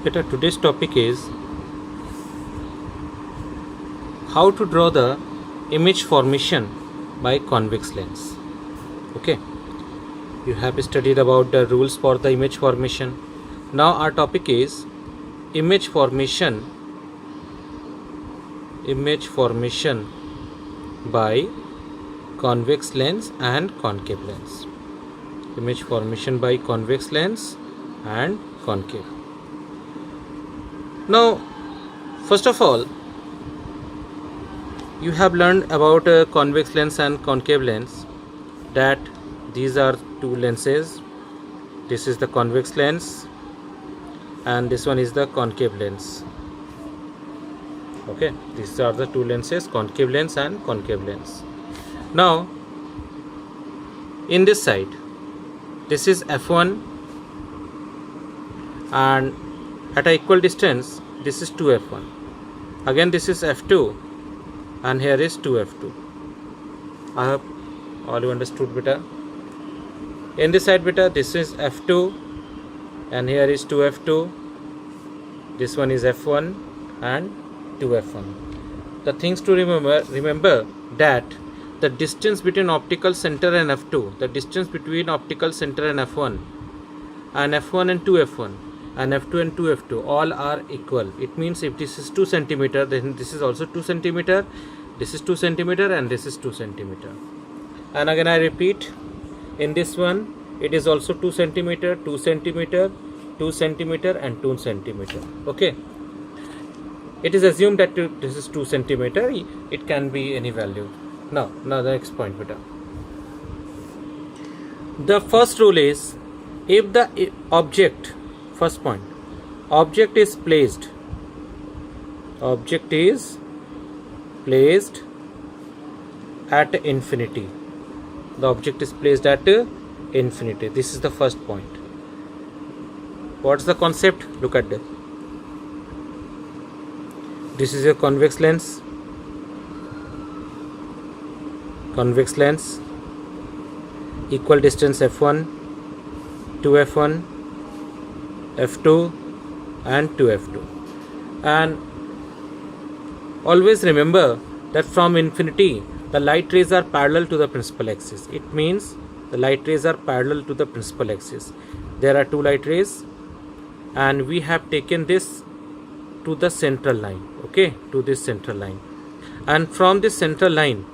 Beta, today's topic is how to draw the image formation by convex lens. Okay, you have studied about the rules for the image formation. Now our topic is image formation by convex lens and concave lens. Image formation by convex lens and concave. Now, first of all, you have learned about convex lens and concave lens, that these are two lenses. This is the convex lens and this one is the concave lens. Okay, these are the two lenses, concave lens and concave lens. Now, in this side, this is f1 and at an equal distance this is 2f1. Again this is f2 and here is 2f2. I hope all you understood beta. In this side beta, this is f2 and here is 2f2. This one is f1 and 2f1. The things to remember that the distance between optical center and f2, the distance between optical center and f1 and 2f1 and f2 and 2f2 all are equal. It means if this is 2 centimeter, then this is also 2 centimeter, this is 2 centimeter and this is 2 centimeter. And again I repeat, in this one it is also 2 centimeter, 2 centimeter, 2 centimeter and 2 centimeter. Okay, it is assumed that this is 2 centimeter. It can be any value. Now the next point beta. The first rule is, if the object, first point, object is placed at infinity. The object is placed at infinity. This is the first point. What's the concept? Look at this. This is a convex lens. Convex lens, equal distance f1, 2f1, f2 and 2f2. And always remember that from infinity the light rays are parallel to the principal axis. It means the light rays are parallel to the principal axis. There are two light rays and we have taken this to the central line. Okay, to this central line, and from this central line,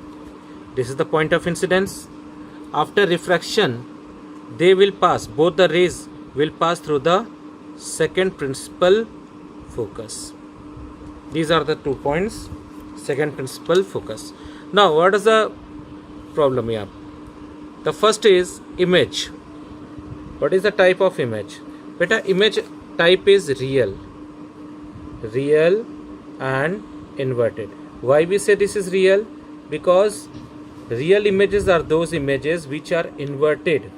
this is the point of incidence. After refraction, they will pass, both the rays will pass through the second principal focus. These are the 2 points, second principal focus. Now what is the problem here? The first is image. What is the type of image? Beta, image type is real and inverted. Why we say this is real? Because real images are those images which are inverted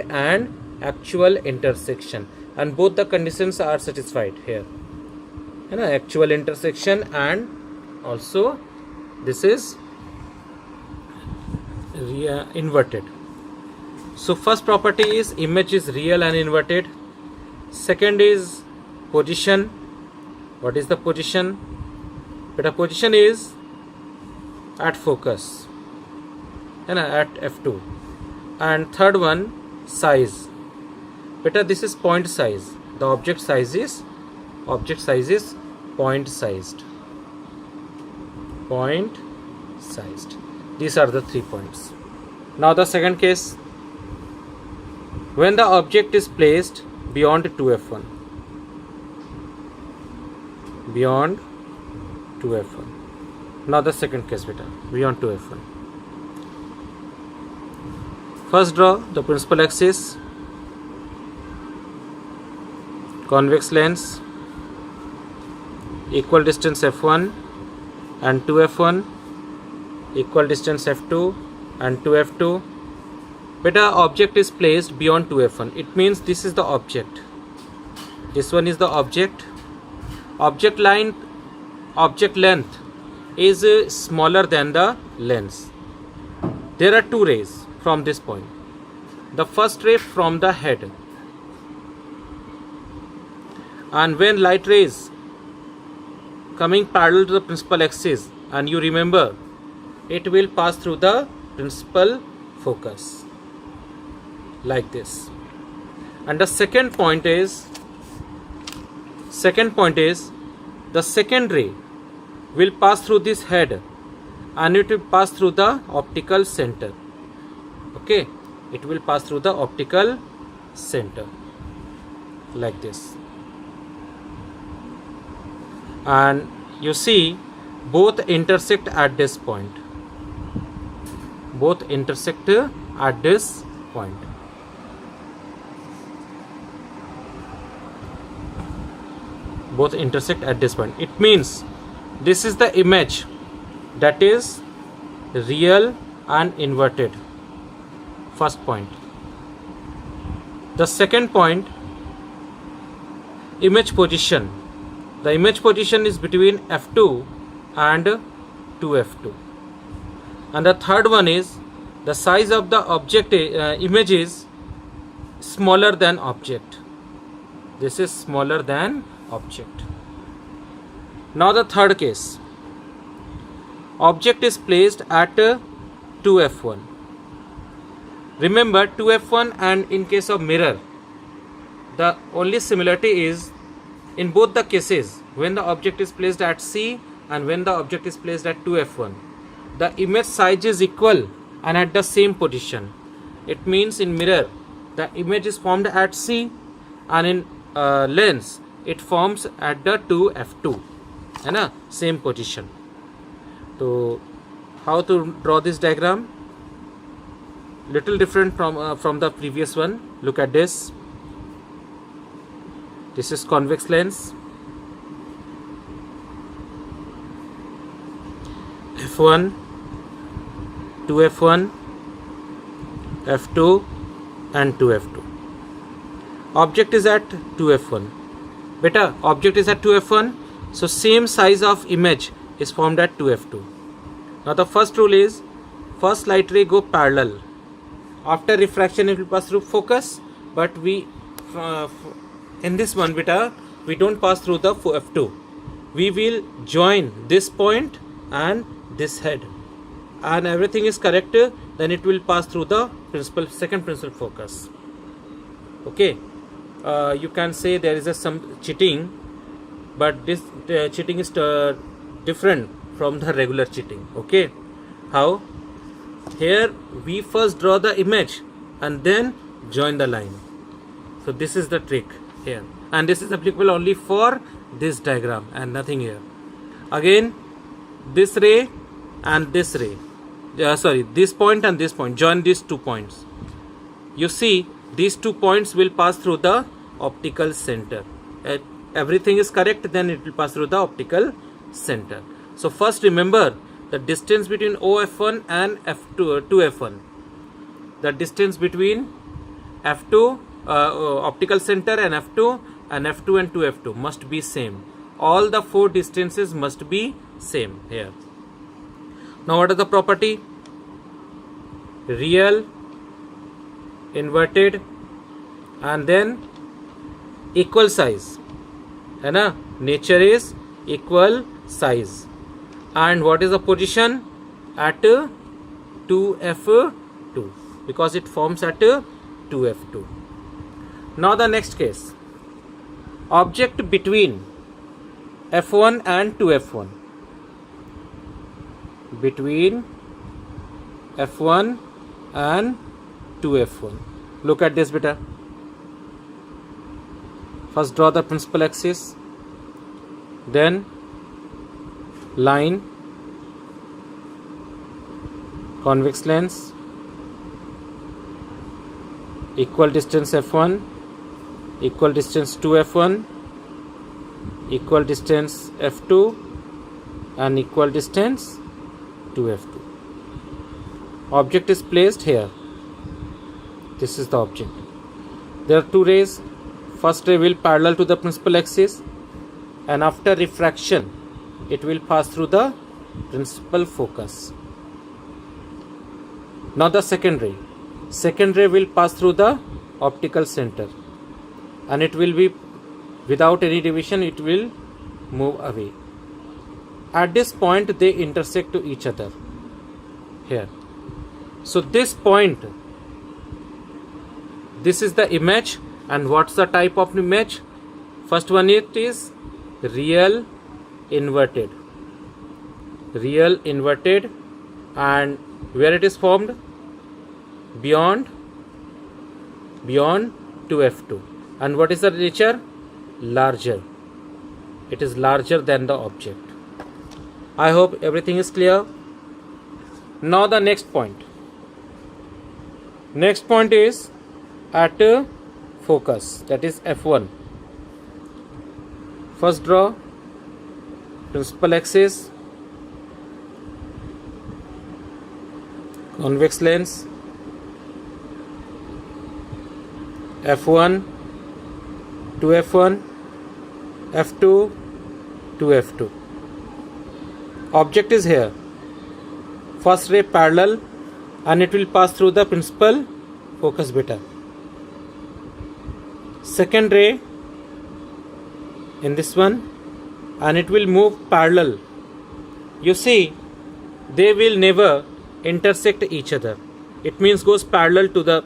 and actual intersection, and both the conditions are satisfied here. Actual intersection and also this is inverted. So first property is image is real and inverted. Second is position. What is the position? Beta, position is at focus and at f2. And third one, size. Beta, this is point size. The object size is point sized. These are the 3 points. Now the second case, when the object is placed beyond 2f1. Now the second case beta, beyond 2f1. First draw the principal axis, convex lens, equal distance f1 and 2f1, equal distance f2 and 2f2. Beta, object is placed beyond 2f1. It means this is the object. This one is the object. Object length is smaller than the lens. There are 2 rays from this point. The first ray from the head and when light rays coming parallel to the principal axis, and you remember, it will pass through the principal focus like this. And the second point is the second ray will pass through this head and it will pass through the optical center. Okay, it will pass through the optical center like this. And you see, both intersect at this point. Both intersect at this point. Both intersect at this point. It means this is the image that is real and inverted. First point. The second point, image position. The image position is between f2 and 2f2. And the third one is the size of the object image is smaller than object. This is smaller than object. Now the third case, object is placed at 2f1. Remember 2f1, and in case of mirror, the only similarity is in both the cases, when the object is placed at C and when the object is placed at 2f1, the image size is equal and at the same position. It means in mirror the image is formed at C, and in lens it forms at the 2f2, है ना, same position. So how to draw this diagram? Little different from the previous one. Look at this. This is convex lens. f1, 2f1, f2 and 2f2. Object is at 2f1. Beta, object is at 2f1, so same size of image is formed at 2f2. Now the first rule is, first light ray go parallel. After refraction it will pass through focus, but we in this one, beta, we don't pass through the f2. We will join this point and this head, and everything is correct, then it will pass through the second principal focus. Okay, you can say there is some cheating, but this cheating is different from the regular cheating. Okay, how? Here we first draw the image and then join the line. So this is the trick here, and this is applicable only for this diagram and nothing here. Again, this ray and this ray, this point and this point, join these 2 points. You see, these 2 points will pass through the optical center. Everything is correct, then it will pass through the optical center. So first remember the distance between OF1 and F2F1. The distance between F2 optical center and F2 and 2F2 must be same. All the 4 distances must be same here. Now what is the property? Real, inverted, and then equal size. है ना? Nature is equal size. And what is the position? At 2f2, because it forms at 2f2. Now the next case, object between f1 and 2f1. Between f1 and 2f1. Look at this, beta. First draw the principal axis, then line, convex lens, equal distance f1, equal distance 2f1, equal distance f2, and equal distance 2f2. Object is placed here. This is the object. There are 2 rays. First ray will parallel to the principal axis, and after refraction it will pass through the principal focus. Now the second ray will pass through the optical center, and it will be Without any deviation it will move away. At this point they intersect to each other here. So this point, this is the image. And what's the type of image? First one, it is real inverted. Real inverted. And where it is formed? Beyond 2f2. And what is the nature? Larger. It is larger than the object. I hope everything is clear. Now the next point. Next point is at focus, that is f1. First draw principal axis, convex lens, f1 to f1, f2 to f2. Object is here. First ray parallel and it will pass through the principal focus beta. Second ray in this one and it will move parallel. You see, they will never intersect each other. It means goes parallel to the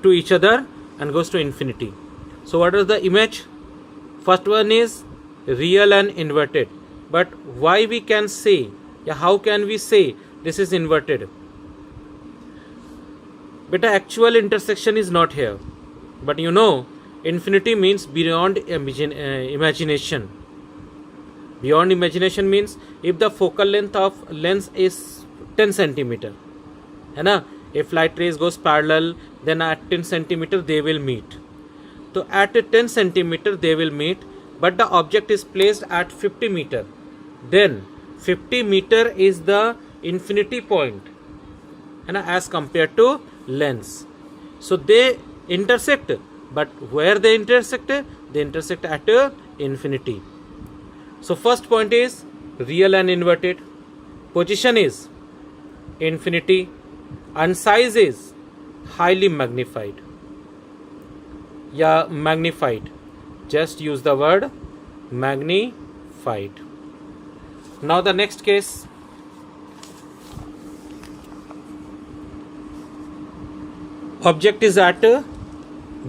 to each other and goes to infinity. So what is the image? First one is real and inverted. But why we can say, how can we say this is inverted? But actual intersection is not here. But you know, infinity means beyond imagination. Beyond imagination means if the focal length of lens is 10 centimeter, if light rays goes parallel, then at 10 centimeter they will meet. So at 10 centimeter they will meet, but the object is placed at 50 meter. Then 50 meter is the infinity point, as compared to lens. So they intersect, but where they intersect? They intersect at infinity. So first point is real and inverted, position is infinity, and size is highly magnified. Magnified. Just use the word magnified. Now the next case. Object is at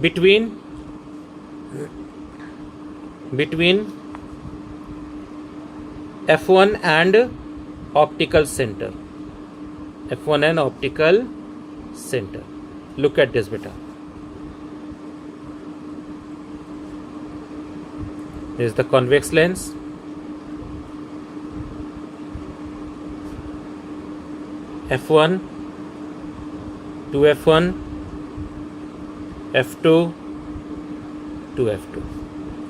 between f1 and optical center. F1 and optical center. Look at this beta. This is the convex lens. F1 to F1, F2 to F2.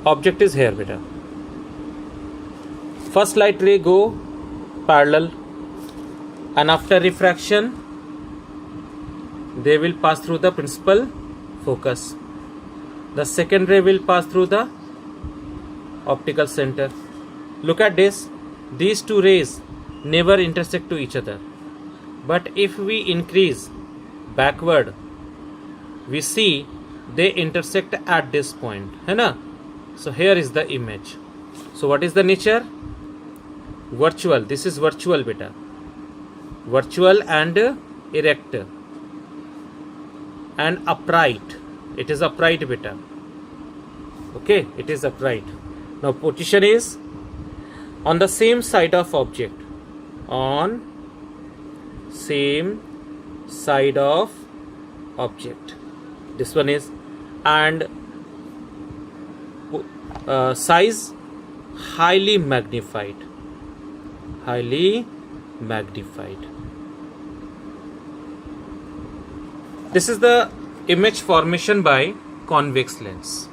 Object is here beta. First light ray go parallel and after refraction they will pass through the principal focus. The second ray will pass through the optical center. Look at this. These two rays never intersect to each other. But if we increase backward, we see they intersect at this point. So here is the image. So what is the nature? Virtual. This is virtual beta. Virtual and erect and upright. It is upright beta. Okay, it is upright. Now position is on the same side of object. On same side of object. This one is, and size highly magnified. Highly magnified. This is the image formation by convex lens.